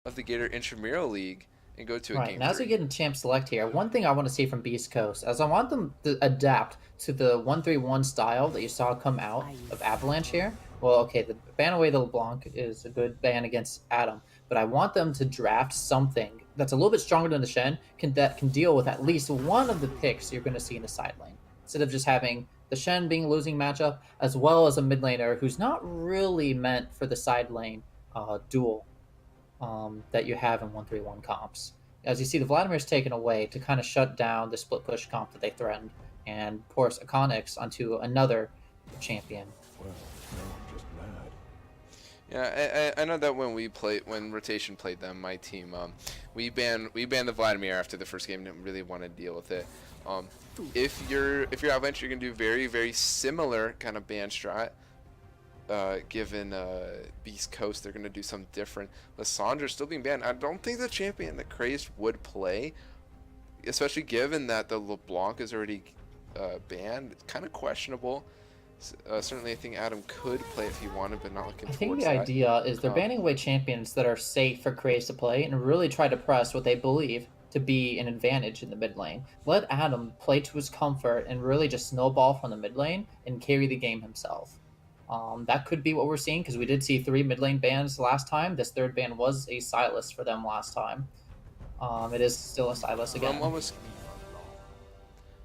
of the Gator Intramural League and go to a Right, game and as we three. get in Champ Select here, one thing I want to see from Beast Coast is I want them to adapt to the 1-3-1 style that you saw come out of Avalanche here. Well, okay, the ban away the LeBlanc is a good ban against Adddamm, but I want them to draft something that's a little bit stronger than the Shen, that can deal with at least one of the picks you're going to see in the side lane. Instead of just having the Shen being a losing matchup, as well as a mid laner who's not really meant for the side lane duel that you have in 1-3-1 comps. As you see, the Vladimir's taken away to kind of shut down the split push comp that they threatened and force Akahnix onto another champion. Well, no, I'm just mad. Yeah, I know that when Rotation played them, my team, we banned the Vladimir after the first game. Didn't really want to deal with it. If you're Avalanche, you're gonna do very similar kind of ban strat. Given Beast Coast, they're gonna do something different. Lissandra's still being banned. I don't think the champion that Cräzëd would play, especially given that the LeBlanc is already banned. It's kind of questionable. Certainly, I think Adddamm could play if he wanted, but not looking I think towards the that. idea is they're banning away champions that are safe for Craze to play and really try to press what they believe to be an advantage in the mid lane. Let Adddamm play to his comfort and really just snowball from the mid lane and carry the game himself. That could be what we're seeing because we did see 3 mid lane bans last time. This third ban was a Silas for them last time. It is still a Silas again. I'm almost.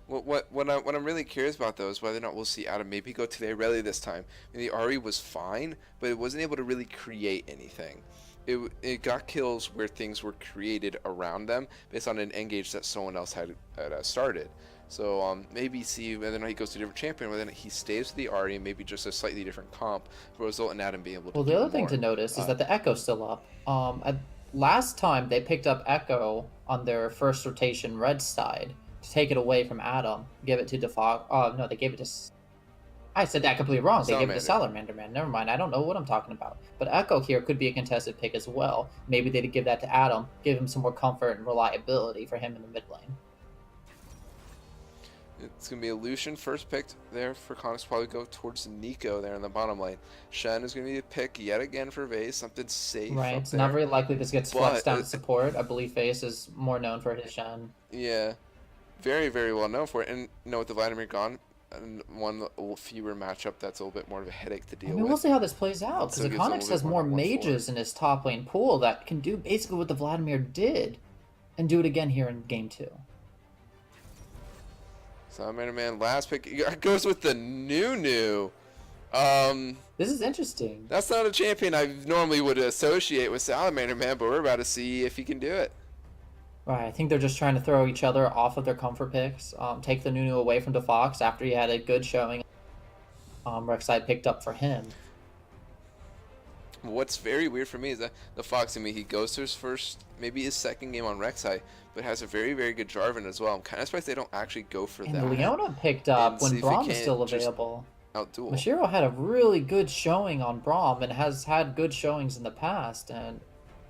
What I'm really curious about though is whether or not we'll see Adddamm maybe go to the Irelia this time. I mean, the Ahri was fine, but it wasn't able to really create anything. It got kills where things were created around them based on an engage that someone else had started. So maybe see whether or not he goes to a different champion, whether or not he stays with the Ahri, maybe just a slightly different comp, but result in Adddamm being able to. Well, do the other more. thing to notice is that the Ekko's still up. Last time they picked up Ekko on their first rotation red side to take it away from Adddamm, give it to Defog. Oh no, they gave it to. I said that completely wrong. They gave it to Salamander, man. Never mind. I don't know what I'm talking about. But Ekko here could be a contested pick as well. Maybe they'd give that to Adddamm, give him some more comfort and reliability for him in the mid lane. It's going to be a Lucian first picked there for Akahnix. Probably go towards Nico there in the bottom lane. Shen is going to be a pick yet again for Vaesz. Something safe. Right. It's not very likely this gets flexed down to support. I believe Vaesz is more known for his Shen. Yeah. Very well known for it. And you know, with the Vladimir gone, and one fewer matchup, that's a little bit more of a headache to deal with. We'll see how this plays out, because So Akahnix has more mages in his top lane pool that can do basically what the Vladimir did, and do it again here in game 2. Salamander man, last pick goes with the Nunu. This is interesting. That's not a champion I normally would associate with Salamander man, but we're about to see if he can do it. Right, I think they're just trying to throw each other off of their comfort picks. Take the Nunu away from DeFox after he had a good showing. Rek'sai picked up for him. What's very weird for me is that the Fox in me, he goes to his first, maybe his second game on Rek'sai, but has a very good Jarvan as well. I'm kind of surprised they don't actually go for that. And Leona picked up when Braum was still available. Outduel. Mashiro had a really good showing on Braum and has had good showings in the past, and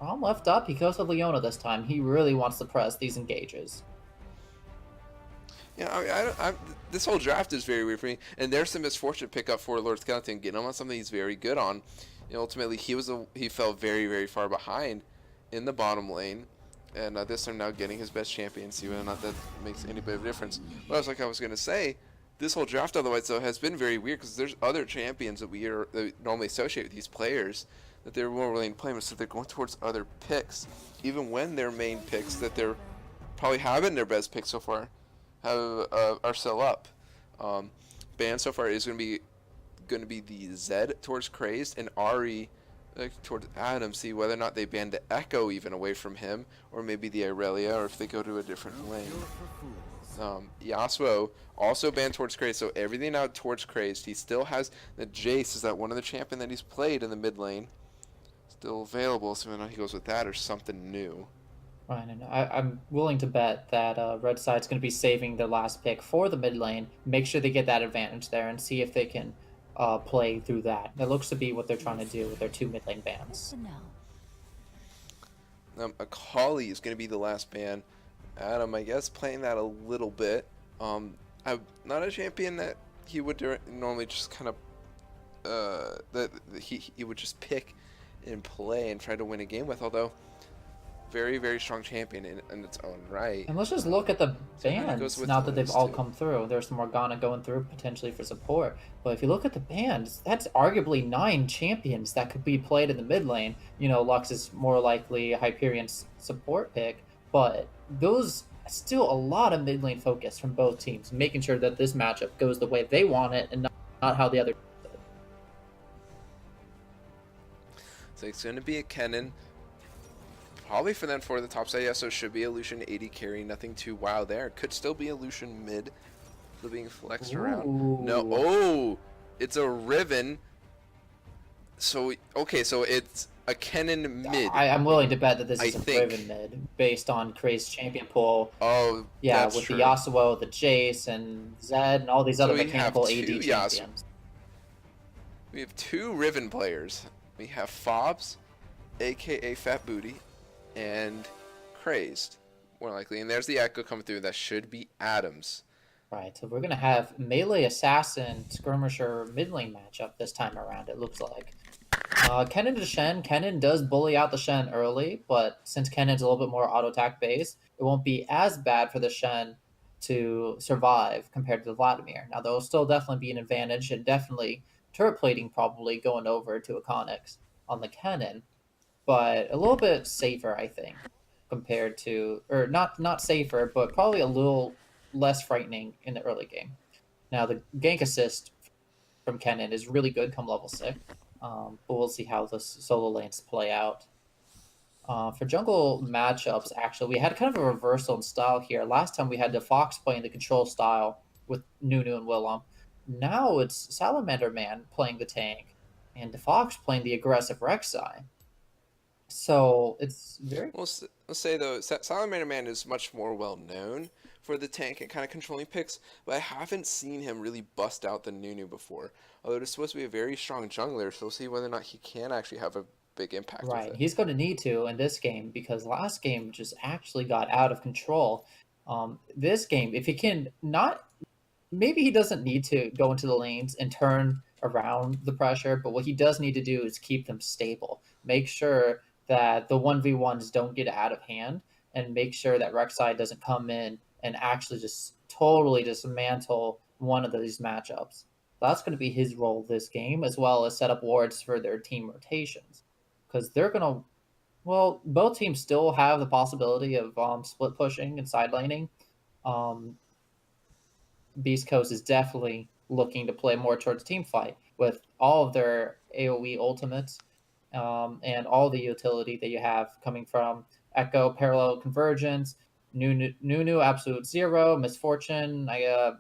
Braum left up. He goes with Leona this time. He really wants to press these engages. Yeah, this whole draft is very weird for me, and there's some misfortune pick up for LordSkellington, getting him on something he's very good on. You know, ultimately, he fell very far behind in the bottom lane, and this time now getting his best champion. See whether or not that makes any bit of difference. But I was gonna say, this whole draft otherwise though has been very weird because there's other champions that we normally associate with these players that they're more willing to play with, so they're going towards other picks, even when their main picks that they're probably having their best picks so far are still up. Ban so far is going to be the Zed towards Cräzëd and Ahri towards Adddamm. See whether or not they ban the Ekko even away from him, or maybe the Irelia, or if they go to a different lane. Yasuo also banned towards Cräzëd, so everything out towards Cräzëd. He still has the Jace, is that one of the champion that he's played in the mid lane, still available, so whether or not he goes with that or something new. Right, and I'm willing to bet that Red Side's going to be saving their last pick for the mid lane, make sure they get that advantage there, and see if they can play through that. That looks to be what they're trying to do with their 2 mid lane bans. Akali is going to be the last ban. Adddamm, I guess, playing that a little bit. I'm not a champion that he would normally just kind of that he would just pick and play and try to win a game with, although very, very strong champion in its own right. And let's just look at the So it goes bans with now that they've those all two. come through. There's Morgana going through potentially for support. But if you look at the bans, that's arguably 9 champions that could be played in the mid lane. You know, Lux is more likely a Hyperion's support pick, but those still a lot of mid lane focus from both teams, making sure that this matchup goes the way they want it and not how the other. So it's going to be a Kennen. Probably for them for the top side, yeah, so it should be a Lucian 80 carry, nothing too wild there. Could still be a Lucian mid, still being flexed around. No, oh, it's a Riven. So, okay, so it's a Kennen mid. I'm willing to bet that this is I a think. Riven mid based on Craze's champion pool. Oh, Yeah, that's with true. the Yasuo, the Jace, and Zed, and all these other we mechanical have AD two champions. We have 2 Riven players. We have Fobs, aka Fat Booty, and Cräzëd, more likely. And there's the Ekko coming through. That should be Addams. Right, so we're going to have melee assassin skirmisher mid lane matchup this time around, it looks like. Kennen to Shen. Kennen does bully out the Shen early, but since Kennen's a little bit more auto attack based, it won't be as bad for the Shen to survive compared to the Vladimir. Now, there will still definitely be an advantage, and definitely turret plating probably going over to Akahnix on the Kennen, but a little bit safer, I think, compared to, or not safer, but probably a little less frightening in the early game. Now, the gank assist from Kennen is really good come level 6, but we'll see how the solo lanes play out. For jungle matchups, actually, we had kind of a reversal in style here. Last time we had the Fox playing the control style with Nunu and Willem. Now it's Salamander Man playing the tank, and the Fox playing the aggressive Rek'sai. So it's very. Let's say though, Salamander Man is much more well known for the tank and kind of controlling picks, but I haven't seen him really bust out the Nunu before. Although it's supposed to be a very strong jungler, so we'll see whether or not he can actually have a big impact. Right, With it. he's going to need to in this game because last game just actually got out of control. This game, if he can not, maybe he doesn't need to go into the lanes and turn around the pressure, but what he does need to do is keep them stable. Make sure that the 1v1s don't get out of hand, and make sure that Rek'Sai doesn't come in and actually just totally dismantle one of these matchups. That's going to be his role this game, as well as set up wards for their team rotations. Because they're going to, well, both teams still have the possibility of split pushing and side laning. Beast Coast is definitely looking to play more towards team fight with all of their AoE ultimates and all the utility that you have coming from Ekko, Parallel Convergence, Nunu, Absolute Zero, Misfortune. I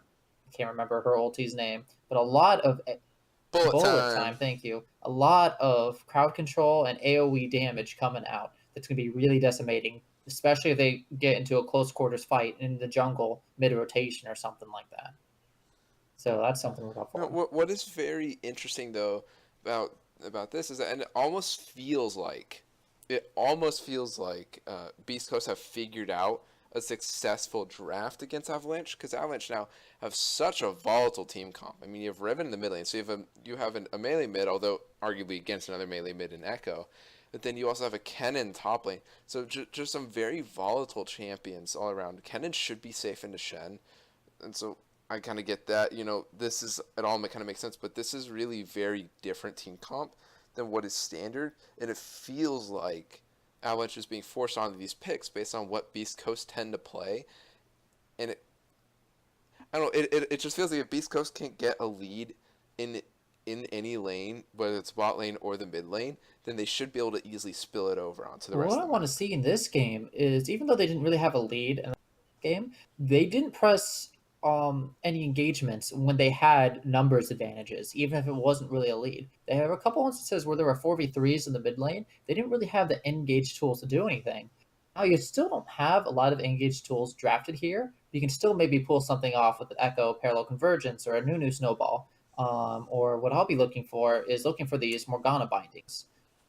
can't remember her ulti's name, but a lot of bullet time. Thank you. A lot of crowd control and AoE damage coming out. That's going to be really decimating, especially if they get into a close quarters fight in the jungle mid rotation or something like that. So that's something to look for. What is very interesting though about this is that, and it almost feels like Beast Coast have figured out a successful draft against Avalanche, because Avalanche now have such a volatile team comp. I mean, you have Riven in the mid lane, so you have a melee mid, although arguably against another melee mid in Ekko. But then you also have a Kennen top lane. So just some very volatile champions all around. Kennen should be safe into Shen. And so I kind of get that. You know, this is, it all kind of makes sense. But this is really very different team comp than what is standard. And it feels like Avalanche is being forced onto these picks based on what Beast Coast tend to play. And I don't know, it just feels like if Beast Coast can't get a lead in any lane, whether it's bot lane or the mid lane, then they should be able to easily spill it over onto the rest of What the I want to see in this game is, even though they didn't really have a lead in the game, they didn't press any engagements when they had numbers advantages, even if it wasn't really a lead. They have a couple instances where there were 4v3s in the mid lane. They didn't really have the engage tools to do anything. Now, you still don't have a lot of engage tools drafted here. You can still maybe pull something off with an Ekko Parallel Convergence or a Nunu Snowball. Or what I'll be looking for these Morgana bindings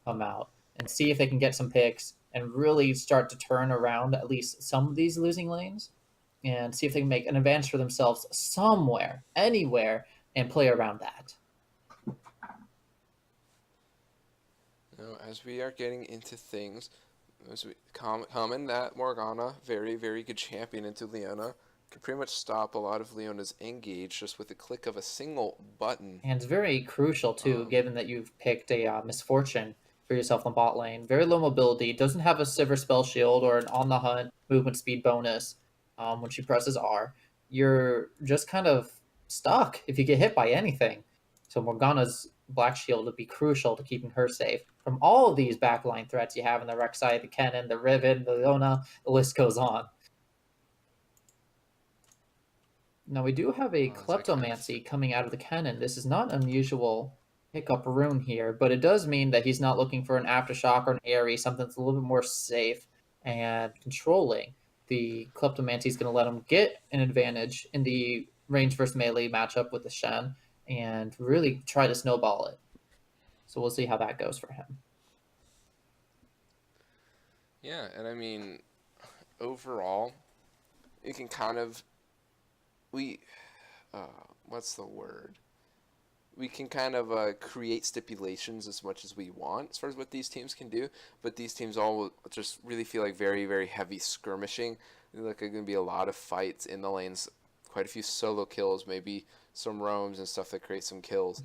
come out and see if they can get some picks and really start to turn around at least some of these losing lanes and see if they can make an advantage for themselves somewhere, anywhere, and play around that. Now, as we are getting into things, Common that Morgana, very, very good champion into Leona. Can pretty much stop a lot of Leona's engage just with the click of a single button. And it's very crucial too, given that you've picked a Misfortune for yourself on bot lane. Very low mobility, doesn't have a Silver Spell Shield or an on the hunt movement speed bonus when she presses R. You're just kind of stuck if you get hit by anything. So Morgana's Black Shield would be crucial to keeping her safe from all of these backline threats you have in the Rek'Sai, the Kennen, the Riven, the Leona, the list goes on. Now we do have a Kleptomancy coming out of the Kennen. This is not unusual pickup rune here, but it does mean that he's not looking for an Aftershock or an Aerie, something that's a little bit more safe and controlling. The Kleptomancy is going to let him get an advantage in the range versus melee matchup with the Shen and really try to snowball it. So we'll see how that goes for him. Yeah, and I mean, overall, you can kind of, what's the word? We can kind of create stipulations as much as we want as far as what these teams can do, but these teams all just really feel like very, very heavy skirmishing. Like there's going to be a lot of fights in the lanes, quite a few solo kills, maybe some roams and stuff that create some kills,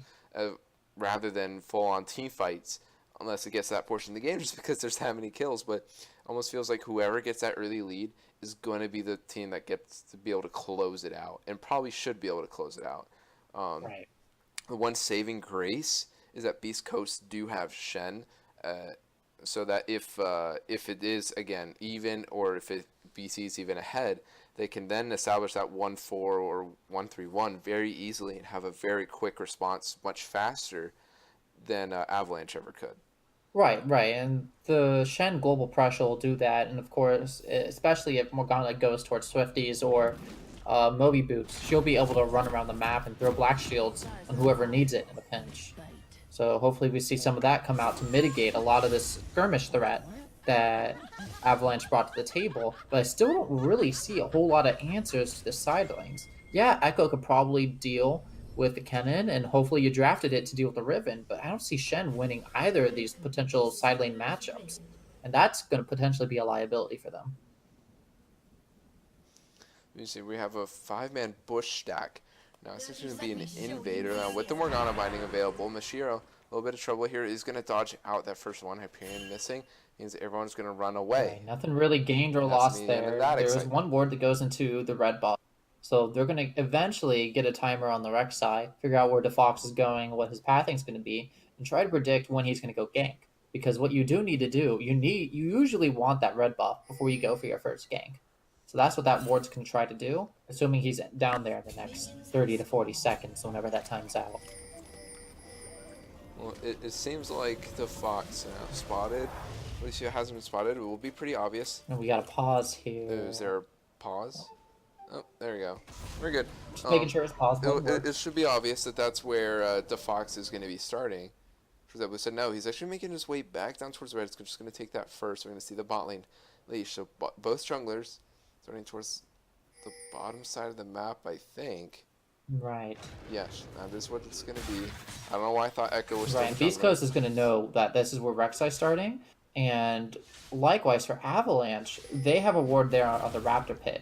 rather than full-on team fights, unless it gets to that portion of the game, just because there's that many kills. But almost feels like whoever gets that early lead is going to be the team that gets to be able to close it out, and probably should be able to close it out. Right. The one saving grace is that Beast Coast do have Shen, so that if it is, again, even, or if BC is even ahead, they can then establish that 1-4 or 1-3-1 very easily and have a very quick response, much faster than Avalanche ever could. Right, and the Shen Global Pressure will do that, and of course, especially if Morgana goes towards Swifties or Moby Boots, she'll be able to run around the map and throw Black Shields on whoever needs it in a pinch. So hopefully we see some of that come out to mitigate a lot of this skirmish threat that Avalanche brought to the table, but I still don't really see a whole lot of answers to the side lanes. Yeah, Ekko could probably deal with the Kennen, and hopefully you drafted it to deal with the Riven, but I don't see Shen winning either of these potential side lane matchups, and that's going to potentially be a liability for them. You see, we have a 5-man bush stack. Now, it's going to be an invader. Now, with the Morgana binding available, Mashiro, a little bit of trouble here, is going to dodge out that first one. Hyperion missing means everyone's going to run away. Right, nothing really gained or lost there. There is one ward that goes into the red buff. So they're going to eventually get a timer on the Rek'Sai, figure out where DeFox is going, what his pathing is going to be, and try to predict when he's going to go gank. Because what you do need to do, you usually want that red buff before you go for your first gank. So that's what that ward's going to try to do, assuming he's down there in the next 30 to 40 seconds, whenever that time's out. Well, it seems like the Fox spotted. Lucian hasn't been spotted. It will be pretty obvious. And we got a pause here. Is there a pause? Oh, there we go. We're good. Just making sure it's paused. It should be obvious that that's where the Fox is going to be starting. For that, we said no. He's actually making his way back down towards red. It's just going to take that first. We're going to see the bot lane leash. So both junglers starting towards the bottom side of the map, I think. Right. Yes, that is what it's going to be. I don't know why I thought Ekko was right. Beast Coast is going to know that this is where Rek'Sai's starting, and likewise for Avalanche, they have a ward there on the Raptor Pit,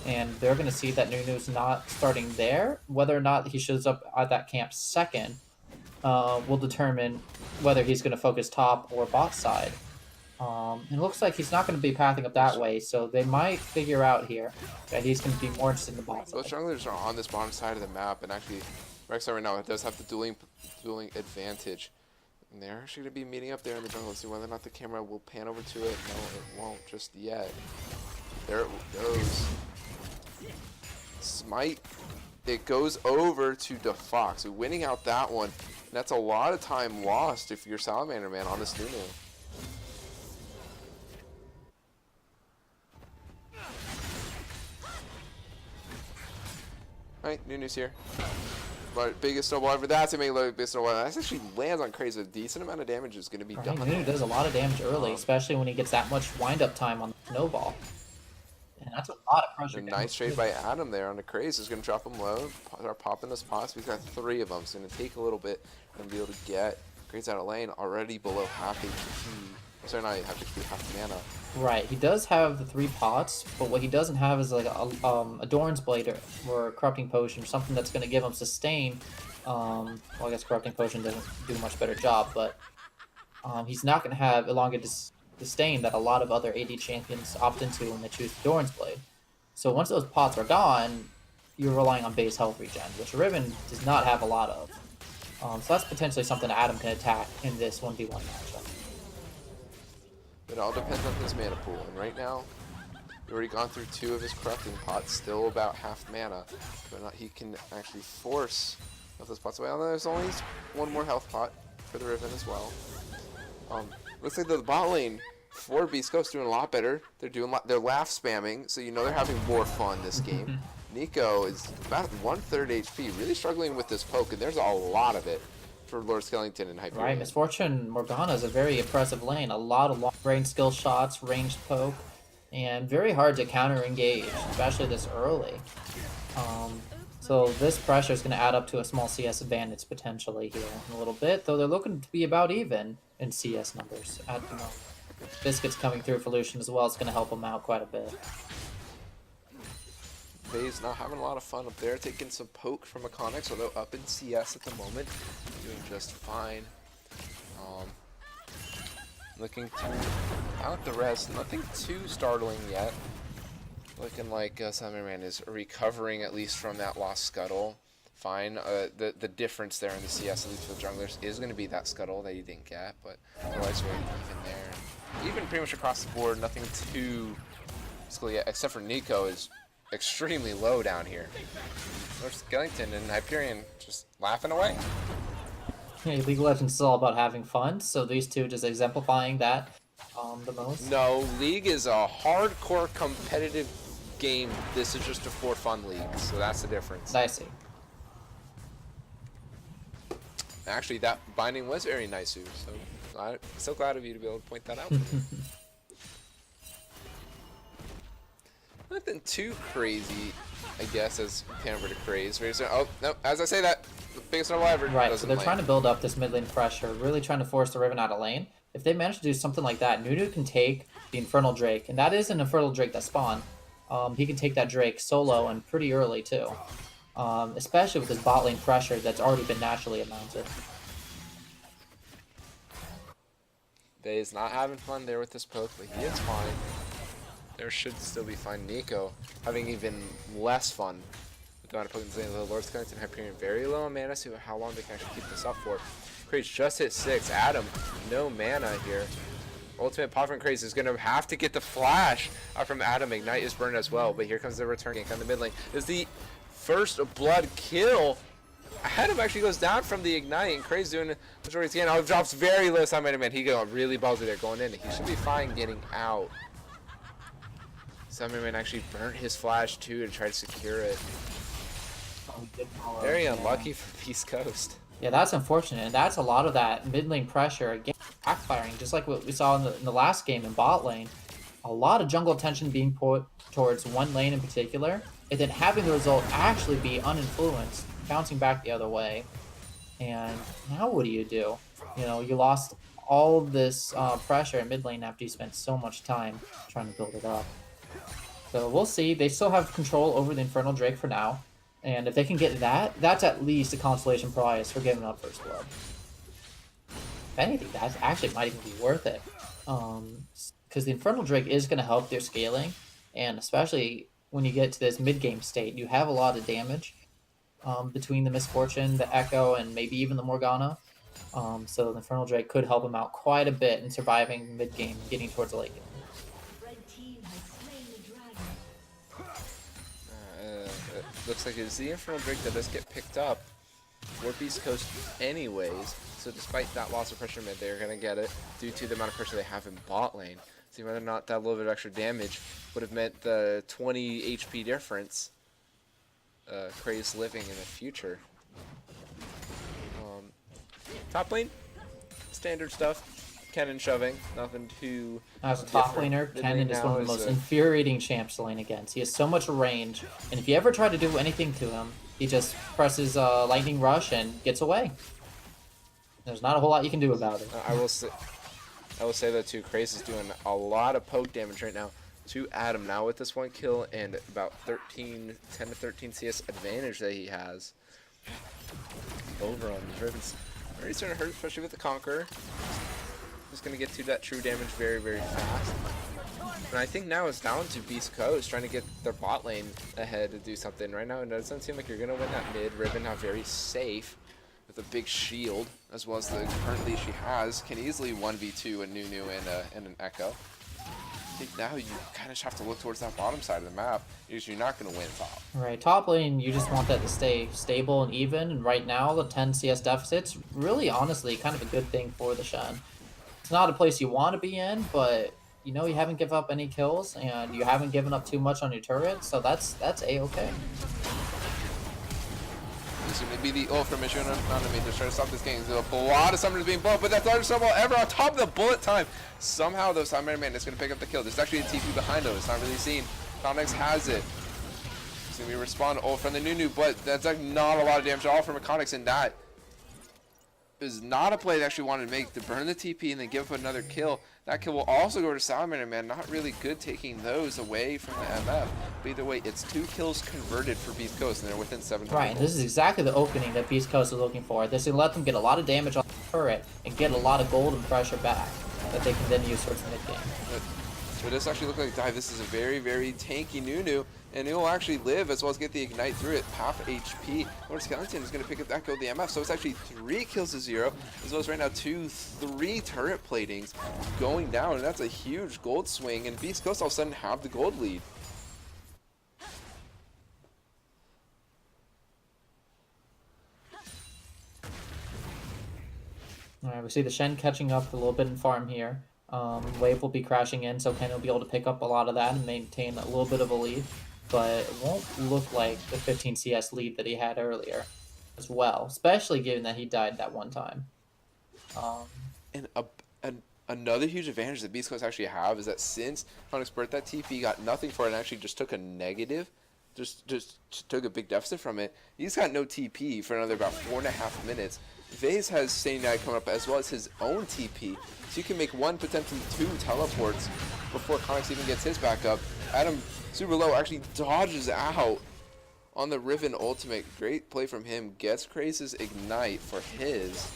and they're going to see that Nunu's not starting there. Whether or not he shows up at that camp second will determine whether he's going to focus top or bot side. It looks like he's not going to be pathing up that way, so they might figure out here that he's going to be more interested in the bot side. Both junglers are on this bottom side of the map, and actually, Rek'Sai right now does have the dueling advantage. And they're actually going to be meeting up there in the jungle. Let's see whether or not the camera will pan over to it. No, it won't just yet. There it goes. Smite. It goes over to DeFox, winning out that one. And that's a lot of time lost if you're Salamander, man, on this Nunu. Alright, Nunu's here. But biggest snowball ever. That's a big snowball. That actually lands on Cräzëd. A decent amount of damage is going to be done. Nunu does a lot of damage early, especially when he gets that much wind-up time on the snowball. And that's a lot of pressure. A nice trade by Adddamm there on the Cräzëd. Is going to drop him low. Start popping those pots. He's got 3 of them. It's going to take a little bit and be able to get Cräzëd out of lane. Already below half HP. Sorry, not half HP, half mana. Right, he does have the 3 pots, but what he doesn't have is like a Doran's Blade or a Corrupting Potion, or something that's going to give him sustain. Well, I guess Corrupting Potion doesn't do a much better job, but he's not going to have elongated sustain that a lot of other AD champions opt into when they choose Doran's Blade. So once those pots are gone, you're relying on base health regen, which Riven does not have a lot of. So that's potentially something Adddamm can attack in this 1v1 matchup. It all depends on his mana pool, and right now, he's already gone through 2 of his corrupting pots, still about half mana. But not, he can actually force those pots away. Although there's only 1 more health pot for the Riven as well. Looks like the bot lane for Beast Coast doing a lot better. They're laugh spamming, so you know they're having more fun this game. Nico is about 1/3 HP, really struggling with this poke, and there's a lot of it for LordSkellington and Hyperieon. Right, Misfortune Morgana is a very impressive lane. A lot of long-range skill shots, ranged poke, and very hard to counter-engage, especially this early. So this pressure is going to add up to a small CS advantage potentially here in a little bit, though they're looking to be about even in CS numbers at the moment. Biscuits coming through for Lucian as well is going to help him out quite a bit. Vaesz not having a lot of fun up there, taking some poke from Akahnix, although up in CS at the moment, doing just fine. Looking to out the rest, nothing too startling yet. Looking like Salamander is recovering at least from that lost scuttle. Fine. The difference there in the CS, at least for the junglers, is going to be that scuttle that you didn't get, but otherwise we're even there. Even pretty much across the board, nothing too school yet, except for Nico is extremely low down here. LordSkellington and Hyperieon just laughing away. Hey, League of Legends is all about having fun, so these two just exemplifying that the most. No, League is a hardcore competitive game. This is just a for fun league, so that's the difference. I see. Actually, that binding was very nice, so I'm so glad of you to be able to point that out. Nothing too crazy, I guess, as Canberra to craze. Oh, no, as I say that, the biggest number ever. Right, so they're trying to build up this mid lane pressure, really trying to force the Riven out of lane. If they manage to do something like that, Nunu can take the Infernal Drake, and that is an Infernal Drake that spawned. He can take that Drake solo and pretty early, too. Especially with his bot lane pressure that's already been naturally amounted. Vaesz not having fun there with this poke, but he is fine. There should still be fine. Nico having even less fun with the amount of Pokemon in the LordSkellington Hyperieon very low on mana, see how long they can actually keep this up for. Cräzëd just hit 6. Adddamm, no mana here. Ultimate pop from Cräzëd is going to have to get the flash out from Adddamm. Ignite is burned as well, but here comes the return gank on the mid lane. This is the first blood kill. Adddamm actually goes down from the Ignite, and Cräzëd doing the majority again. Oh, drops very low side man. He got really ballsy there going in. He should be fine getting out. Salamander actually burnt his flash too to try to secure it. Very unlucky for Beast Coast. Yeah, that's unfortunate, and that's a lot of that mid lane pressure again backfiring, just like what we saw in the last game in bot lane. A lot of jungle attention being put towards one lane in particular, and then having the result actually be uninfluenced, bouncing back the other way. And now what do? You know, you lost all this pressure in mid lane after you spent so much time trying to build it up. So we'll see. They still have control over the Infernal Drake for now. And if they can get that, that's at least a consolation prize for giving up First Blood. If anything, that actually might even be worth it. Because the Infernal Drake is going to help their scaling. And especially when you get to this mid-game state, you have a lot of damage between the Misfortune, the Ekko, and maybe even the Morgana. So the Infernal Drake could help them out quite a bit in surviving mid-game, getting towards the late game. Looks like it's the Infernal Drake that does get picked up for Beast Coast anyways. So despite that loss of pressure mid, they're going to get it due to the amount of pressure they have in bot lane. See whether or not that little bit of extra damage would have meant the 20 HP difference Cräzëd living in the future. Top lane, standard stuff. Kennen shoving, nothing too As a top laner, Kennen is one of the most infuriating champs to lane against. He has so much range, and if you ever try to do anything to him, he just presses Lightning Rush and gets away. There's not a whole lot you can do about it. I will say, I will say that too, Cräzëd is doing a lot of poke damage right now to Adddamm now with this 1 kill and about 10 to 13 CS advantage that he has over on the Riven's. Already starting to hurt, especially with the Conqueror. Just going to get to that true damage very, very fast. And I think now it's down to Beast Coast trying to get their bot lane ahead to do something. Right now it doesn't seem like you're going to win that mid. Riven now very safe with a big shield, as well as the current lead she has. Can easily 1v2 a Nunu and an Ekko. I think now you kind of have to look towards that bottom side of the map because you're not going to win top. Right, top lane, you just want that to stay stable and even. And right now, the 10 CS deficit's really, honestly, kind of a good thing for the Shen. It's not a place you want to be in, but you know you haven't given up any kills and you haven't given up too much on your turret, so that's a-okay. This is going to be the ult from Mashiro Nanami to try to stop this game. There's a lot of summoners being blown, but that's the largest snowball ever on top of the bullet time. Somehow, though, Salamander Man is going to pick up the kill. There's actually a TP behind him. It's not really seen. Akahnix has it. It's going to be a respawn ult from the Nunu, but that's like not a lot of damage at all from Akahnix, and that is not a play they actually wanted to make, to burn the TP and then give up another kill. That kill will also go to Salamander Man. Not really good taking those away from the MF. But either way, it's 2 kills converted for Beast Coast, and they're within 7 Right, and this is exactly the opening that Beast Coast is looking for. This will let them get a lot of damage on the turret and get a lot of gold and pressure back that they can then use towards the mid game. So it does actually look like dive. This is a very, very tanky Nunu, and it will actually live as well as get the ignite through it. Half HP. LordSkellington is going to pick up that kill with the MF, so it's actually 3 kills to 0, as well as right now 3 turret platings going down, and that's a huge gold swing, and Beast Coast all of a sudden have the gold lead. Alright, we see the Shen catching up a little bit in farm here. Wave will be crashing in, so Kennen will be able to pick up a lot of that and maintain a little bit of a lead. But it won't look like the 15 CS lead that he had earlier as well, especially given that he died that one time. And another huge advantage that Beast Coast actually have is that since Akahnix burnt that TP, got nothing for it, and actually just took a negative, just took a big deficit from it, he's got no TP for another about 4.5 minutes. Vaesz has Sane coming up as well as his own TP, so you can make 1, potentially 2 teleports before Akahnix even gets his back up. Adddamm, super low, actually dodges out on the Riven ultimate. Great play from him. Gets Cräzëd's ignite for his.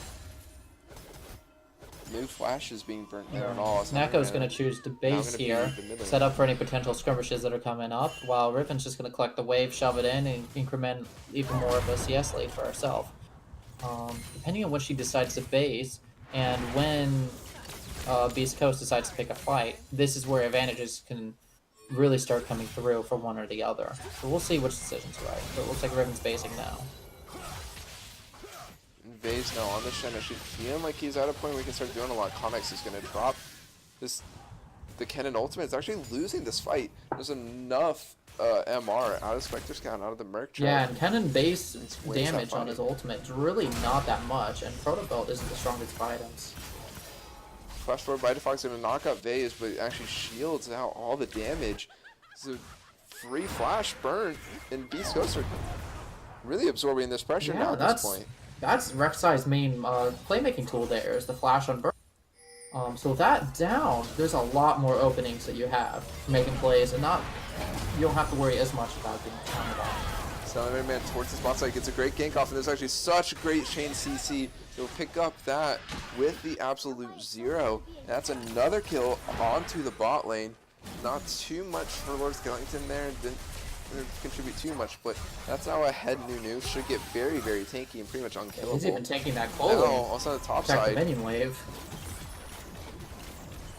No flashes being burnt there at all. Nako's going to choose to base here, set up for any potential skirmishes that are coming up, while Riven's just going to collect the wave, shove it in, and increment even more of a CS lead for herself. Depending on what she decides to base, and when Beast Coast decides to pick a fight, this is where advantages can really start coming through for one or the other. So we'll see which decision's right. But it looks like Riven's basing now. Vaesz now on the Shen. I should feel like he's at a point where he can start doing a lot. Akahnix is going to drop this. The Kennen ultimate is actually losing this fight. There's enough MR out of Spectre Scout, out of the Merc trap. Yeah, and Kennen base damage on his ultimate is really not that much, and Proto Belt isn't the strongest of items. Flash forward by Defox going to knock out Vaesz, but it actually shields out all the damage. So free flash burn, and Beast Coast are really absorbing this pressure now at this point. That's Rek'Sai's main playmaking tool there, is the flash on burn. So with that down, there's a lot more openings that you have making plays, and you don't have to worry as much about getting counted on. Salamander Man towards the spot side gets a great gank off, and there's actually such a great chain CC. He'll pick up that with the absolute 0. That's another kill onto the bot lane. Not too much for LordSkellington there. Didn't contribute too much, but that's now a head Nunu. Should get very, very tanky and pretty much unkillable. He's even tanking that gold. No, also on the top side. Minion wave.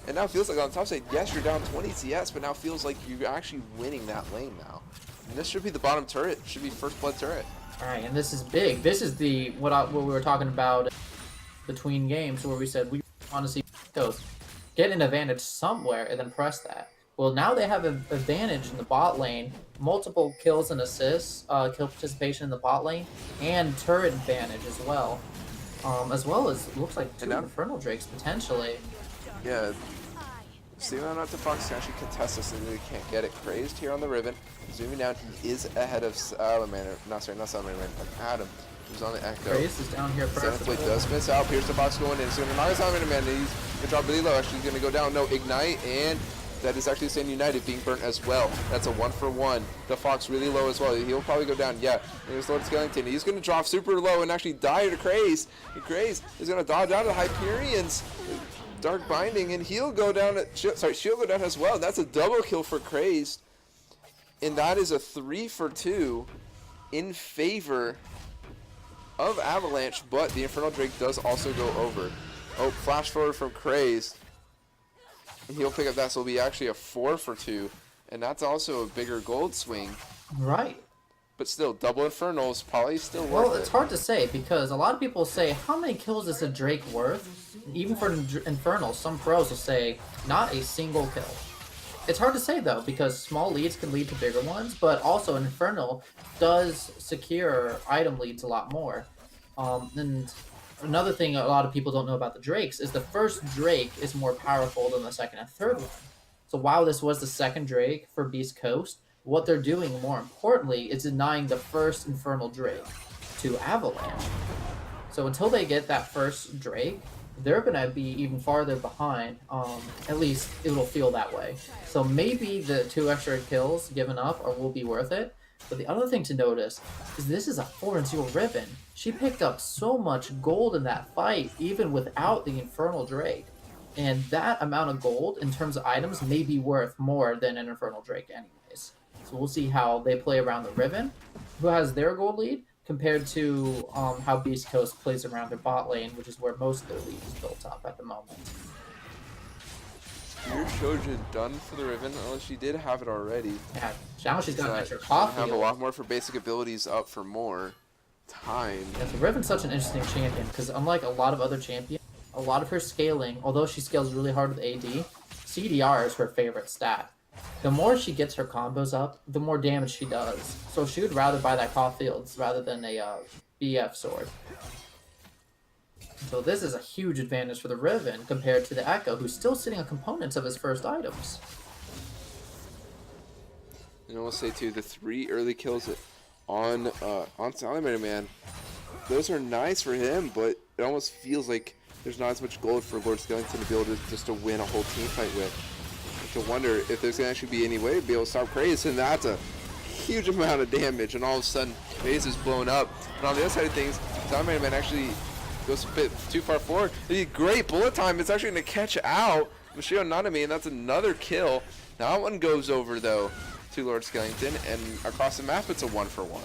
And now it feels like on the top side, yes, you're down 20 CS, but now feels like you're actually winning that lane now. And this should be the bottom turret. Should be first blood turret. All right, and this is big. This is the what we were talking about between games, where we said we want to see Coast get an advantage somewhere and then press that. Well, now they have an advantage in the bot lane, multiple kills and assists, kill participation in the bot lane, and turret advantage as well as it looks like 2 Infernal Drakes potentially. Yeah. See whether or not Defox can actually contest this, and they can't get it. Crazed here on the Riven. Zooming down, he is ahead of Salamander. Not Salamander, Adddamm, who's on the Ekko. Crazed is down here first. Play does miss out. Pierce Defox going in. So Salamander Man, he's Good job, really low. Actually going to go down. No, ignite, and that is actually Stand United being burnt as well. That's a 1-for-1. The Fox really low as well. He'll probably go down. Yeah, there's LordSkellington. He's going to drop super low and actually die to Cräzëd. Cräzëd is going to dodge down to the Hyperion's Dark Binding, and he'll go down. She'll go down as well. That's a double kill for Cräzëd, and that is a 3-for-2 in favor of Avalanche. But the Infernal Drake does also go over. Oh, flash forward from Cräzëd. And he'll pick up that, so it'll be actually a 4-for-2, and that's also a bigger gold swing. Right. But still, double Infernal is probably still worth it. Well, it's hard to say because a lot of people say, how many kills is a Drake worth? Even for Infernal, some pros will say, not a single kill. It's hard to say though, because small leads can lead to bigger ones, but also an Infernal does secure item leads a lot more. And another thing a lot of people don't know about the Drakes is the first Drake is more powerful than the second and third one. So while this was the second Drake for Beast Coast, what they're doing more importantly is denying the first Infernal Drake to Avalanche. So until they get that first Drake, they're going to be even farther behind. At least it'll feel that way. So maybe the 2 extra kills given up will be worth it. But the other thing to notice is this is a 4-0 Riven. She picked up so much gold in that fight, even without the Infernal Drake. And that amount of gold, in terms of items, may be worth more than an Infernal Drake anyways. So we'll see how they play around the Riven, who has their gold lead, compared to how Beast Coast plays around their bot lane, which is where most of their lead is built up at the moment. Your Trojan done for the Riven, unless she did have it already. Yeah, now she's got an extra She's coffee. have a lot more for basic abilities up for more time. Yeah, so Riven's such an interesting champion, because unlike a lot of other champions, a lot of her scaling, although she scales really hard with AD, CDR is her favorite stat. The more she gets her combos up, the more damage she does. So she would rather buy that Caulfield's rather than a BF sword. So this is a huge advantage for the Riven compared to the Ekko, who's still sitting on components of his first items. And I will say too, the 3 early kills on Salamander, man, those are nice for him, but it almost feels like there's not as much gold for LordSkellington to be able to just to win a whole team fight with. To wonder if there's gonna actually be any way to be able to stop Cräzëd, and that's a huge amount of damage, and all of a sudden Vaesz is blown up. And on the other side of things, Salamander man actually goes a bit too far forward. Great bullet time. It's actually going to catch out Mashiro and Nanami, and that's another kill. That one goes over, though, to LordSkellington, and across the map, it's a 1-for-1.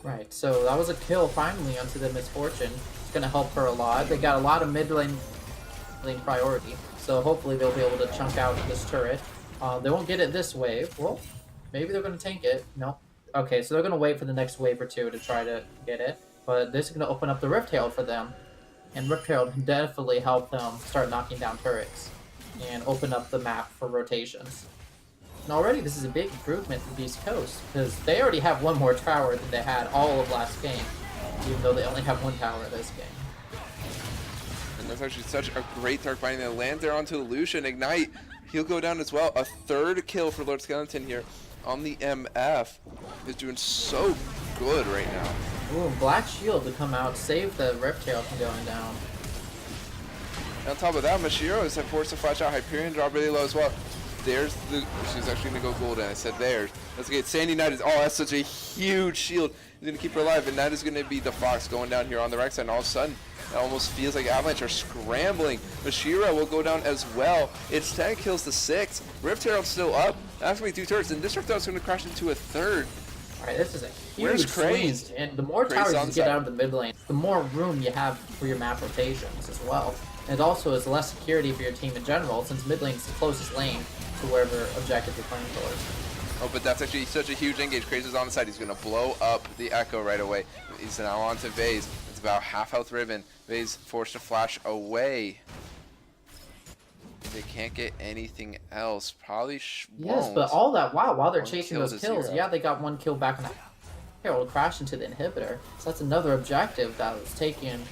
Right, so that was a kill finally onto the Misfortune. It's going to help her a lot. They got a lot of mid lane priority, so hopefully they'll be able to chunk out this turret. They won't get it this wave. Well, maybe they're going to tank it. No. Okay, so they're going to wait for the next wave or two to try to get it. But this is going to open up the Rift Herald for them. And Rift Herald can definitely help them start knocking down turrets and open up the map for rotations. And already this is a big improvement for Beast Coast, because they already have one more tower than they had all of last game, even though they only have 1 tower this game. And that's actually such a great Dark Binding that lands there onto Lucian. Ignite, he'll go down as well. A 3rd kill for LordSkellington here on the MF. Is doing so good right now. Ooh, Black Shield to come out, save the Rift Herald from going down. And on top of that, Mashiro is forced to flash out. Hyperion drop really low as well. There's the... She's actually going to go golden. I said there's. Let's get Sandy United. Oh, that's such a huge shield. He's going to keep her alive. And that is going to be the Fox going down here on the Rek'sai. And all of a sudden, it almost feels like Avalanche are scrambling. Mashiro will go down as well. It's 10 kills to 6. Rift Herald's still up. That's going to be 2 turrets. And this Rift Herald's going to crash into a 3rd. Alright, this is a huge swing, and the more towers you get out of the mid lane, the more room you have for your map rotations as well. And also is less security for your team in general, since mid lane is the closest lane to wherever objective you're playing towards. Oh, but that's actually such a huge engage. Cräzëd's on the side. He's going to blow up the Ekko right away. He's now on to Vaesz. It's about half health Riven. Vaesz forced to flash away. They can't get anything else. Probably won't. Yes, but all that while they're chasing kill those to kills, 0. yeah, they got 1 kill back on the Herald, crash into the inhibitor. So that's another objective that was taking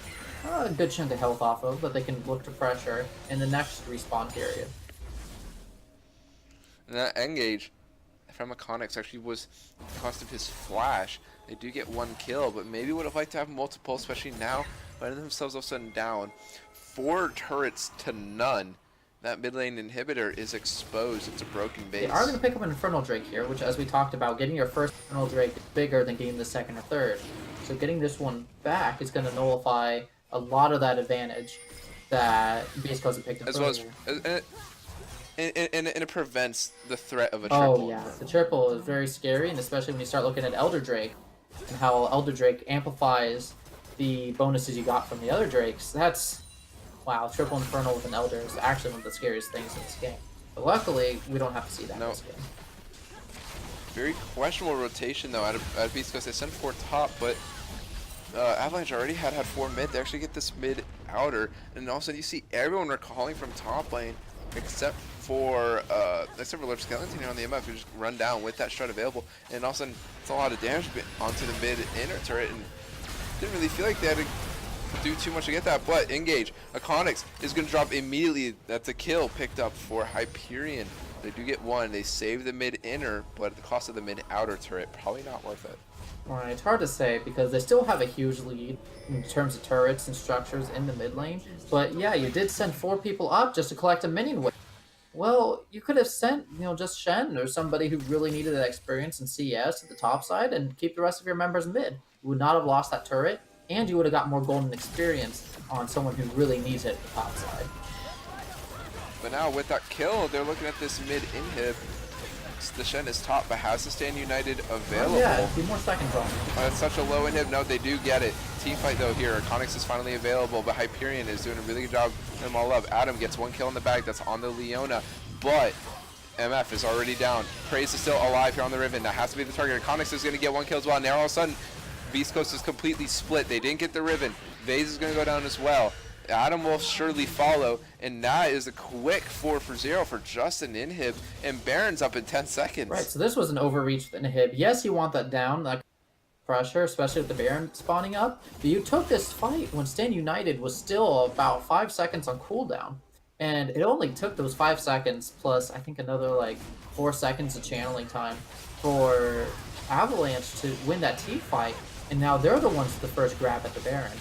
a good chunk of health off of, that they can look to pressure in the next respawn period. And that engage from Akahnix actually was the cost of his flash. They do get 1 kill, but maybe would have liked to have multiple, especially now finding themselves all of a sudden down 4 turrets to none. That mid lane inhibitor is exposed. It's a broken base. They are going to pick up an Infernal Drake here, which, as we talked about, getting your first Infernal Drake is bigger than getting the second or third. So getting this one back is going to nullify a lot of that advantage that Beast Coast had picked up as well earlier. and it prevents the threat of a triple. Oh yeah, the triple is very scary, and especially when you start looking at Elder Drake and how Elder Drake amplifies the bonuses you got from the other Drakes. That's, wow, triple Infernal with an Elder is actually one of the scariest things in this game. But luckily, we don't have to see that in this game. Very questionable rotation though out of Beast Coast. They sent 4 top, but Avalanche already had 4 mid. They actually get this mid outer, and all of a sudden you see everyone recalling from top lane except for LordSkellington here on the MF, who just run down with that shred available, and all of a sudden it's a lot of damage onto the mid inner turret, and didn't really feel like they had to do too much to get that. But engage. Akahnix is going to drop immediately. That's a kill picked up for Hyperion. They do get 1. They save the mid inner, but at the cost of the mid outer turret, probably not worth it. Right, it's hard to say because they still have a huge lead in terms of turrets and structures in the mid lane. But yeah, you did send 4 people up just to collect a minion wave. Well, you could have sent, just Shen or somebody who really needed that experience in CS at the top side and keep the rest of your members mid. You would not have lost that turret, and you would have got more golden experience on someone who really needs it at the top side. But now with that kill, they're looking at this mid inhib. The Shen is top, but has to stand united available. Oh, yeah, a few more seconds on. That's such a low inhib. No, they do get it. Team fight though here. Akahnix is finally available, but Hyperion is doing a really good job putting them all up. Adddamm gets 1 kill in the bag. That's on the Leona, but MF is already down. Cräzëd is still alive here on the Riven. That has to be the target. Akahnix is going to get 1 kill as well. Now all of a sudden, Beast Coast is completely split. They didn't get the Riven. Vaesz is going to go down as well. Adddamm will surely follow, and that is a quick 4-for-0 for just an inhib, and Baron's up in 10 seconds. Right, so this was an overreach with inhib. Yes, you want that down, like pressure, especially with the Baron spawning up, but you took this fight when Stand United was still about 5 seconds on cooldown, and it only took those 5 seconds plus I think another like 4 seconds of channeling time for Avalanche to win that team fight, and now they're the ones with the first grab at the Baron.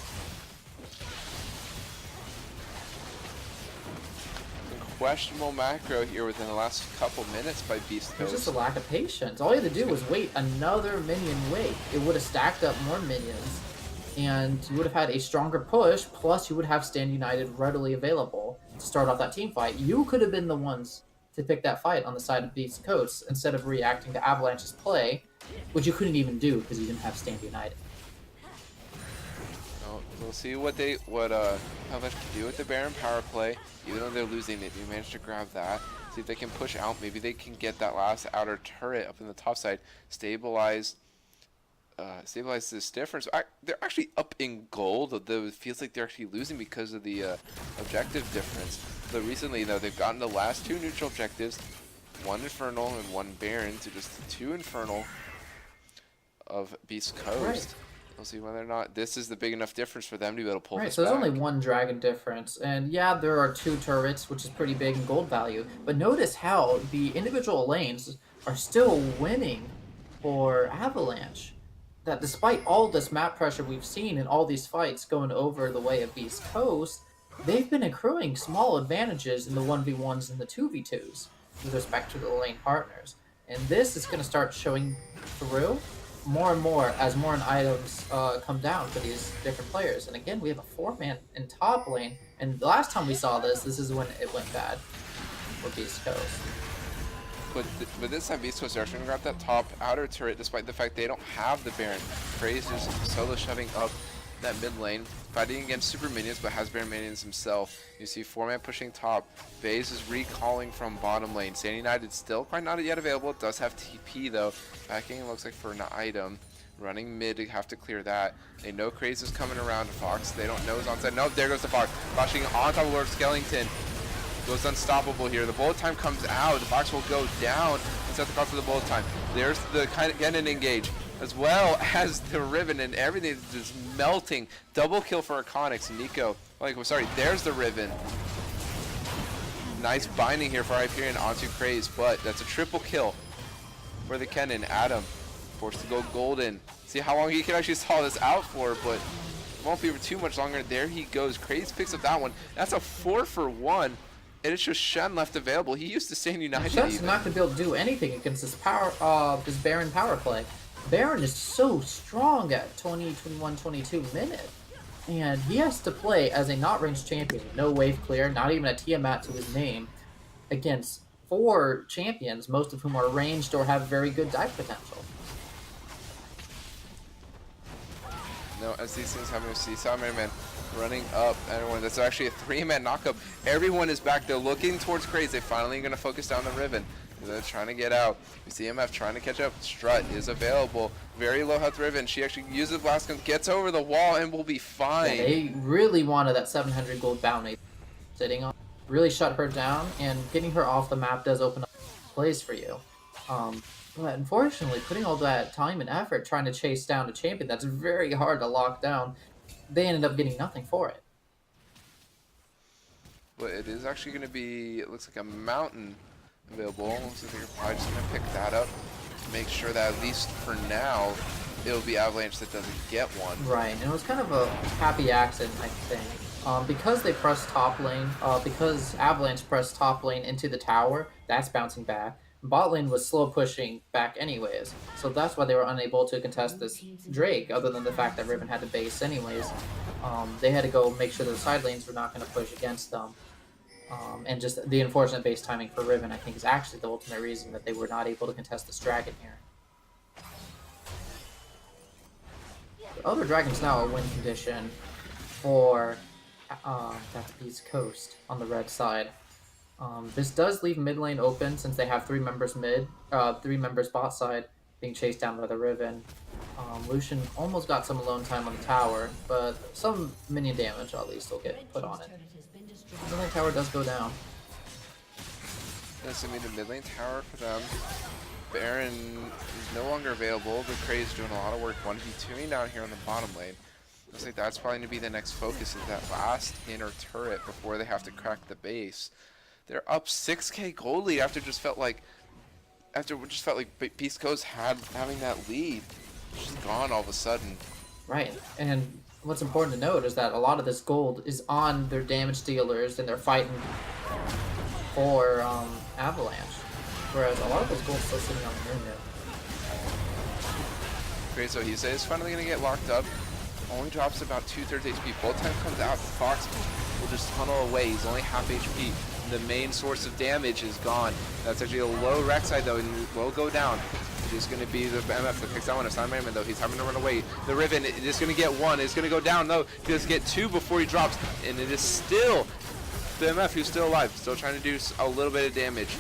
Questionable macro here within the last couple minutes by Beast Coast. There's just a lack of patience. All you had to do was wait another minion wave. It would have stacked up more minions, and you would have had a stronger push, plus you would have Stand United readily available to start off that team fight. You could have been the ones to pick that fight on the side of Beast Coast instead of reacting to Avalanche's play, which you couldn't even do because you didn't have Stand United. We'll see what Avalanche can do with the Baron power play. Even though they're losing, they do manage to grab that. See if they can push out. Maybe they can get that last outer turret up in the top side. Stabilize this difference. They're actually up in gold, although it feels like they're actually losing because of the objective difference. But recently, though, they've gotten the last 2 neutral objectives, 1 Infernal and 1 Baron, to just 2 Infernal of Beast Coast. Right. We'll see whether or not this is the big enough difference for them to be able to pull this Right, so there's back. only 1 dragon difference, and yeah, there are 2 turrets, which is pretty big in gold value, but notice how the individual lanes are still winning for Avalanche. That despite all this map pressure we've seen in all these fights going over the way of Beast Coast, they've been accruing small advantages in the 1v1s and the 2v2s with respect to the lane partners. And this is going to start showing through more and more as more items come down for these different players. And again, we have a 4-man in top lane, and the last time we saw this is when it went bad for Beast Coast. But this time Beast Coast are actually going to grab that top outer turret despite the fact they don't have the Baron. Cräzëd is solo shoving up that mid lane, fighting against super minions, but has Baron minions himself. You see 4-man pushing top. Vaesz is recalling from bottom lane. Stand United still quite not yet available. It does have TP though. Backing it looks like for an item. Running mid to have to clear that. They know Cräzëd is coming around to Fox. They don't know who's onside. No, there goes the Fox. Rushing on top of LordSkellington. Goes unstoppable here. The bullet time comes out. The Fox will go down and set the cost of the bullet time. There's the Kennen engage, as well as the Riven, and everything is just melting. Double kill for Akahnix. Nico, there's the Riven. Nice binding here for Hyperion onto Cräzëd, but that's a triple kill for the Kennen. Adddamm forced to go golden. See how long he can actually stall this out for, but Won't be for too much longer. There he goes. Cräzëd picks up that one. That's a 4-for-1. And it's just Shen left available. He used to Stand United. Shen's not going to be able to do anything against this this Baron power play. Baron is so strong at 20, 21, 22 minutes. And he has to play as a not ranged champion. No wave clear, not even a Tiamat to his name. Against 4 champions, most of whom are ranged or have very good dive potential. No, as these things happen, we see Salamander running up. Everyone, that's actually a 3-man knockup. Everyone is back there looking towards Cräzëd. They're finally going to focus down the Riven. They're trying to get out. We see MF trying to catch up. Strut is available. Very low health Riven. She actually uses blast gun, gets over the wall, and will be fine. Yeah, they really wanted that 700 gold bounty sitting on. Really shut her down, and getting her off the map does open up plays for you. But unfortunately, putting all that time and effort trying to chase down a champion that's very hard to lock down, they ended up getting nothing for it. But it is actually going to be, it looks like a mountain available. So they're probably just going to pick that up to make sure that at least for now, it'll be Avalanche that doesn't get one. Right, and it was kind of a happy accident, I think. Because they pressed top lane, because Avalanche pressed top lane into the tower, that's bouncing back. Bot lane was slow pushing back anyways, so that's why they were unable to contest this Drake, other than the fact that Riven had to base anyways. They had to go make sure the side lanes were not going to push against them. And just the unfortunate base timing for Riven, I think, is actually the ultimate reason that they were not able to contest this dragon here. The other dragon's now a win condition for that's Beast Coast on the red side. This does leave mid lane open since they have 3 members mid, 3 members bot side being chased down by the Riven. Lucian almost got some alone time on the tower, but some minion damage at least will get put on it. The mid lane tower does go down. That's going to be the mid lane tower for them. Baron is no longer available. The Cräzëd is doing a lot of work 1v2ing down here on the bottom lane. Looks like that's probably going to be the next focus, is that last inner turret before they have to crack the base. They're up 6k gold lead after just felt like Beast Coast having that lead. It's just gone all of a sudden. Right, and what's important to note is that a lot of this gold is on their damage dealers and they're fighting for Avalanche, whereas a lot of this gold is still sitting on Nunu. Great, so he says finally gonna get locked up. Only drops about 2/3 HP. Bolt time comes out. Fox will just tunnel away. He's only half HP. The main source of damage is gone. That's actually a low Rek'sai though, and will go down. It is going to be the MF that picks that one. Salamander though, he's having to run away. The Riven is going to get 1. It's going to go down though. He does get 2 before he drops, and it is still the MF who's still alive, still trying to do a little bit of damage.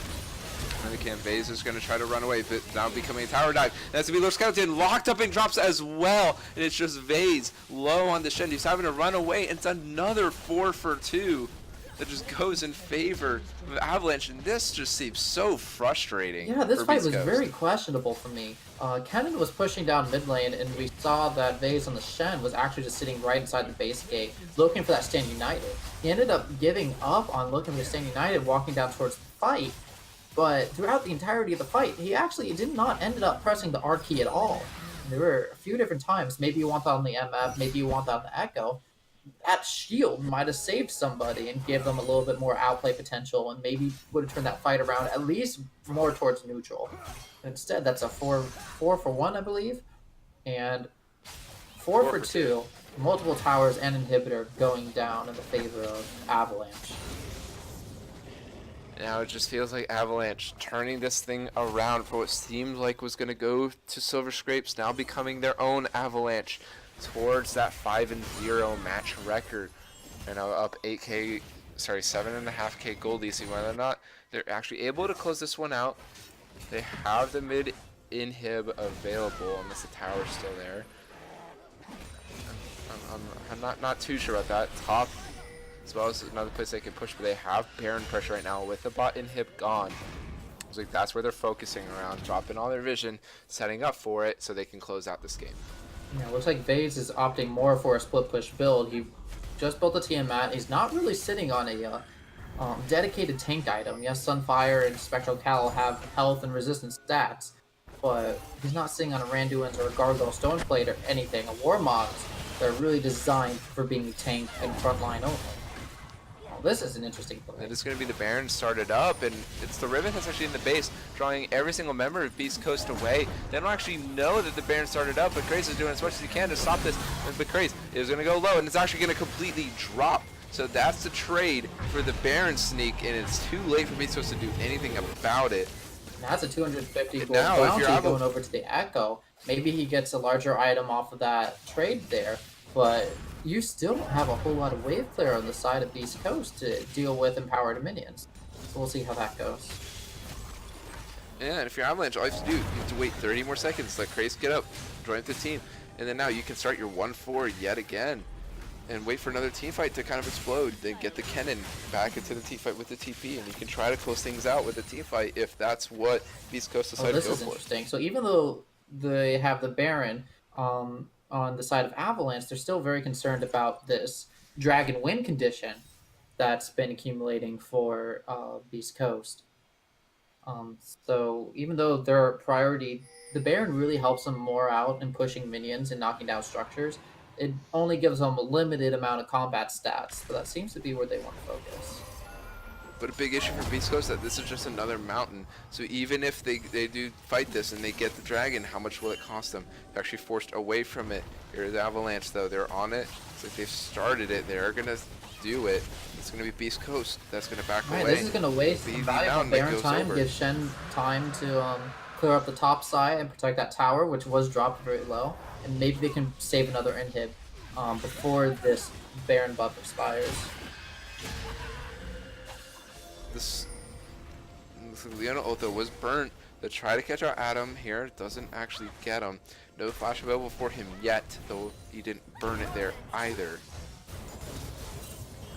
And again, Vaesz is going to try to run away, but now becoming a tower dive. That's going to be LordSkellington locked up and drops as well. And it's just Vaesz low on the Shen. He's having to run away. It's another 4-for-2 that just goes in favor of Avalanche. And this just seems so frustrating. Yeah, this fight was Coast. very questionable for me. Kennen was pushing down mid lane, and we saw that Vaesz on the Shen was actually just sitting right inside the base gate, looking for that Stand United. He ended up giving up on looking for Stand United, walking down towards the fight. But throughout the entirety of the fight, he actually did not end up pressing the R key at all. There were a few different times. Maybe you want that on the MF, maybe you want that on the Ekko. That shield might have saved somebody and gave them a little bit more outplay potential, and maybe would have turned that fight around at least more towards neutral. Instead, that's a 4-for-1, I believe, and 4-for-2. Multiple towers and inhibitor going down in the favor of Avalanche. Now it just feels like Avalanche turning this thing around for what seemed like was going to go to Silver Scrapes, now becoming their own Avalanche towards that 5-0 match record. They're now up 7.5k gold, see whether or not they're actually able to close this one out. They have the mid inhib available, unless the tower's still there. I'm not too sure about that. Top as well as another place they can push, but they have Baron pressure right now with the bot inhib gone. It's like that's where they're focusing around, dropping all their vision, setting up for it so they can close out this game. Yeah, looks like Vaesz is opting more for a split push build. He just built a Tiamat. He's not really sitting on a dedicated tank item. Yes, Sunfire and Spectral Cal have health and resistance stats, but he's not sitting on a Randuin's or a Gargoyle Stoneplate or anything. A Warmoth that are really designed for being tank and frontline only. Well, this is an interesting play. And it's going to be the Baron started up, and it's the Riven that's actually in the base, drawing every single member of Beast Coast away. They don't actually know that the Baron started up, but Cräzëd is doing as much as he can to stop this. But Cräzëd is going to go low, and it's actually going to completely drop. So that's the trade for the Baron sneak, and it's too late for Beast Coast to do anything about it. That's a 250 gold now, if bounty you're going over to the Ekko. Maybe he gets a larger item off of that trade there, but you still don't have a whole lot of wave clear on the side of Beast Coast to deal with empowered minions. So we'll see how that goes. Yeah, and if you're Avalanche, all you have to do, you have to wait 30 more seconds, let Cräzëd get up, join the team, and then now you can start your 1-4 yet again, and wait for another team fight to kind of explode, then get the Kennen back into the team fight with the TP, and you can try to close things out with the team fight if that's what Beast Coast decided to go This is for. interesting. So even though they have the Baron on the side of Avalanche, they're still very concerned about this Dragon win condition that's been accumulating for Beast Coast. So even though their priority, the Baron really helps them more out in pushing minions and knocking down structures. It only gives them a limited amount of combat stats, but that seems to be where they want to focus. But a big issue for Beast Coast is that this is just another mountain. So even if they do fight this and they get the dragon, how much will it cost them? They're actually forced away from it. Here's Avalanche though, they're on it. It's like they've started it, they're gonna do it. It's gonna be Beast Coast that's gonna back away. This is gonna waste some valuable Baron time, give Shen time to clear up the top side and protect that tower, which was dropped very low. And maybe they can save another inhib before this Baron buff expires. This Leona Otho was burnt. They try to catch out Adddamm here. Doesn't actually get him. No flash available for him yet, though he didn't burn it there either.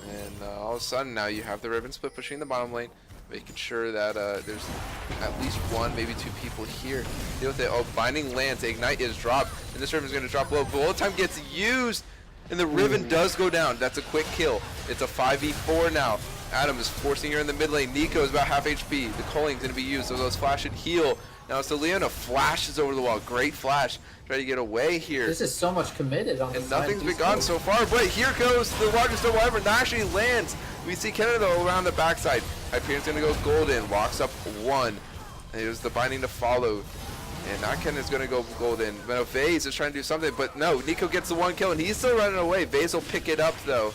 And all of a sudden now you have the Riven split pushing the bottom lane, making sure that there's at least one, maybe two people here. Deal with it. Oh, Binding lands. Ignite is dropped, and this Riven's going to drop low. Bullet time gets used, and the Riven does go down. That's a quick kill. It's a 5v4 now. Adddamm is forcing her in the mid lane. Nico is about half HP. The Colling's going to be used, so those flash and heal. Now it's the Leona flashes over the wall. Great flash. Try to get away here. This is so much committed on the and side. Nothing's been gone so far, but here goes the largest double ever. That actually lands. We see Kennen though around the backside. Hyperion's going to go golden. Locks up one. And here's the binding to follow. And now Kennen's going to go golden. But Vaesz is trying to do something, but no. Nico gets the one kill, and he's still running away. Vaesz will pick it up though.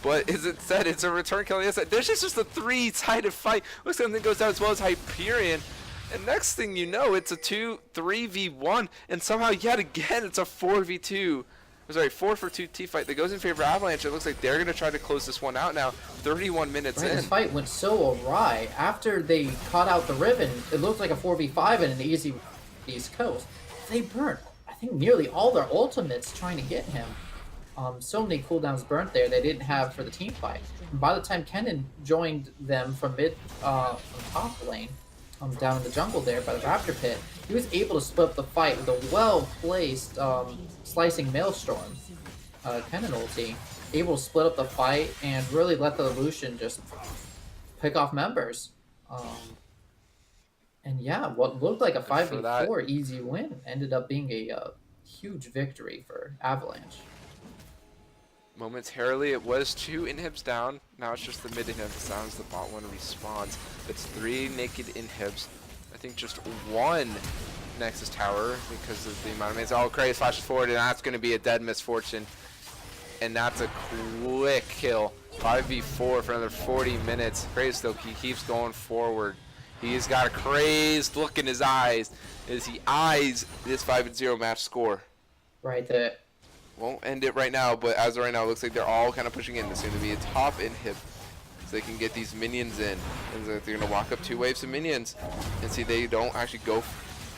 But as it said, it's a return kill. There's just a three-sided fight. Looks like something goes down as well as Hyperion. And next thing you know, it's a 3v1. And somehow, yet again, it's a 4v2. Sorry, 4-for-2 T-fight that goes in favor of Avalanche. It looks like they're going to try to close this one out now. 31 minutes in. This fight went so awry. After they caught out the Riven, it looked like a 4v5 and an easy East Coast. They burnt, I think, nearly all their ultimates trying to get him. So many cooldowns burnt there they didn't have for the team fight. And by the time Kennen joined them from from top lane, down in the jungle there by the Raptor Pit, he was able to split up the fight with a well-placed slicing Maelstrom. Kennen ulti, able to split up the fight and really let the Lucian just pick off members. And yeah, what looked like a 5v4 easy win ended up being a huge victory for Avalanche. Momentarily, it was 2 inhibs down. Now it's just the mid inhib. Sounds the bot one respawns. It's 3 naked inhibs. I think just 1 Nexus tower because of the amount of minutes. Oh, Cräzëd flashes forward, and that's going to be a dead misfortune. And that's a quick kill. 5v4 for another 40 minutes. Cräzëd, though, he keeps going forward. He's got a crazed look in his eyes as he eyes this 5-0 match score. Right there. Won't end it right now, but as of right now, it looks like they're all kind of pushing in. This is going to be a top inhib, so they can get these minions in. And they're going to walk up 2 waves of minions, and see they don't actually go.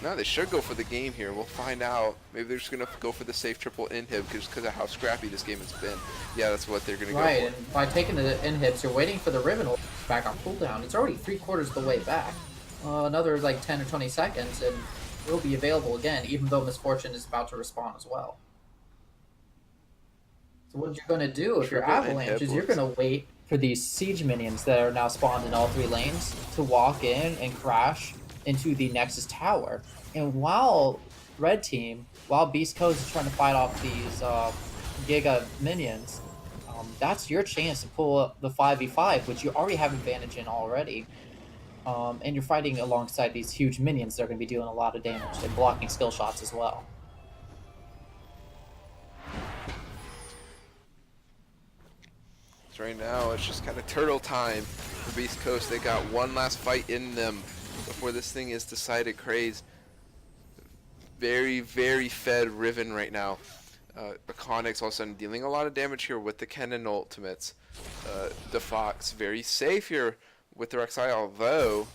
No, they should go for the game here. We'll find out. Maybe they're just going to go for the safe triple inhib just because of how scrappy this game has been. Yeah, that's what they're going to go for. Right, and by taking the inhibs, you're waiting for the Riven back on cooldown. It's already 3/4 of the way back. Another like 10 or 20 seconds, and it'll be available again, even though Misfortune is about to respawn as well. So what you're going to do if you're Avalanche is you're going to wait for these siege minions that are now spawned in all 3 lanes to walk in and crash into the Nexus tower. And while red team, while Beast Coast is trying to fight off these Giga minions, that's your chance to pull up the 5v5, which you already have advantage in already. And you're fighting alongside these huge minions that are going to be doing a lot of damage and blocking skill shots as well. So right now, it's just kind of turtle time for Beast Coast. They got one last fight in them before this thing is decided. Cräzëd, very, very fed Riven right now. Akahnix all of a sudden dealing a lot of damage here with the Kennen ultimates. The Fox very safe here with the Rek'sai, although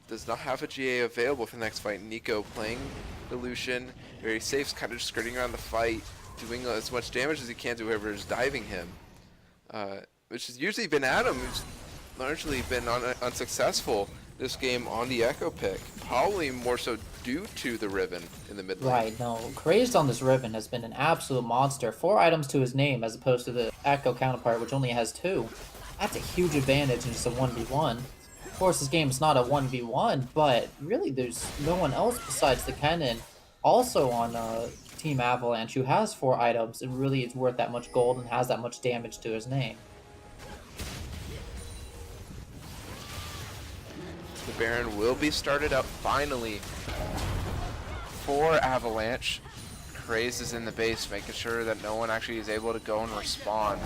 does not have a GA available for the next fight. Nico playing the Lucian, very safe, kind of just skirting around the fight, doing as much damage as he can to whoever is diving him. Which has usually been Adddamm, who's largely been unsuccessful this game on the Ekko pick. Probably more so due to the Riven in the mid lane. Right, no. Cräzëd on this Riven has been an absolute monster. 4 items to his name as opposed to the Ekko counterpart, which only has 2. That's a huge advantage in just a 1v1. Of course, this game is not a 1v1, but really there's no one else besides the Kennen also on Team Avalanche who has 4 items and really is worth that much gold and has that much damage to his name. The Baron will be started up finally for Avalanche. Cräzëd is in the base, making sure that no one actually is able to go and respond.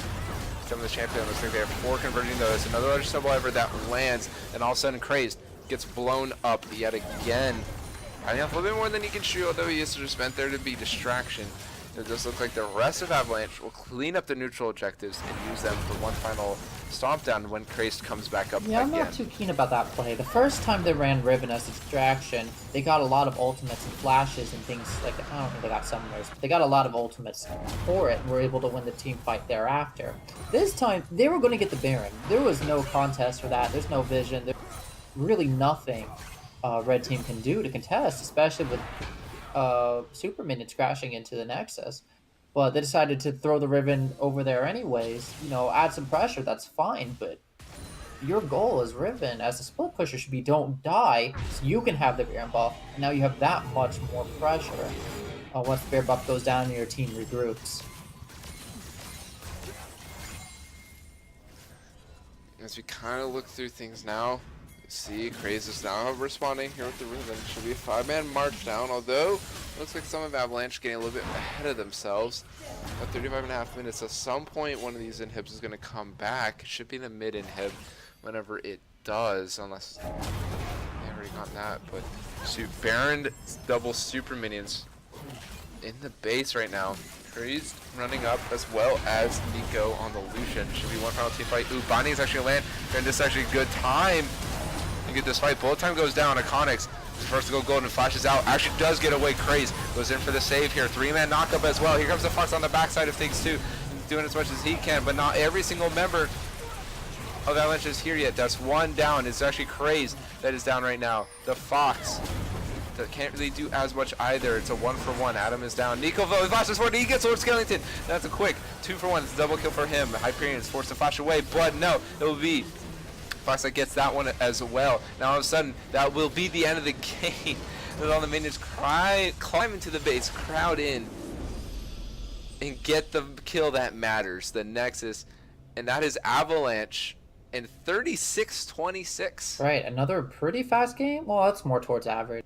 Some of the champions, looks like they have 4 converting those. Another large double ever that lands, and all of a sudden Cräzëd gets blown up yet again. I think a little bit more than he can shoot, although he is just meant there to be distraction. It does look like the rest of Avalanche will clean up the neutral objectives and use them for one final stomp down when Cräzëd comes back up Yeah, again. I'm not too keen about that play. The first time they ran Riven as a distraction, they got a lot of ultimates and flashes and things like that. I don't think they got summoners, but they got a lot of ultimates for it and were able to win the team fight thereafter. This time, they were going to get the Baron. There was no contest for that. There's no vision. There's really nothing red team can do to contest, especially with super minions crashing into the Nexus. But they decided to throw the Riven over there anyways. You know, add some pressure, that's fine, but your goal as Riven, as a split pusher, should be don't die so you can have the Baron buff. And now you have that much more pressure once the Baron buff goes down and your team regroups. As we kind of look through things now, see Cräzëd is now responding here with the Riven. Should be a 5-man march down, although looks like some of Avalanche getting a little bit ahead of themselves. At 35.5 minutes, at some point one of these inhibs is going to come back. It should be the mid inhib whenever it does, unless they already got that. But Baron double super minions in the base right now. Cräzëd running up as well as Nico on the Lucian. Should be one final team fight. Ooh, Bonnie is actually land, and this is actually a good time to get this fight. Bullet time goes down. Akahnix is first to go gold and flashes out. Actually does get away. Cräzëd goes in for the save here. 3-man knockup as well. Here comes the Fox on the backside of things too. He's doing as much as he can, but not every single member of Avalanche is here yet. That's one down. It's actually Cräzëd that is down right now. The Fox that can't really do as much either. It's a 1-for-1. Adddamm is down. Nico flashes forward. He gets LordSkellington. That's a quick 2-for-1. It's a double kill for him. Hyperieon is forced to flash away, but no, it will be Fox that gets that one as well. Now all of a sudden, that will be the end of the game. With all the minions climb into the base, crowd in, and get the kill that matters, the Nexus, and that is Avalanche in 36-26. Right, another pretty fast game? Well, that's more towards average.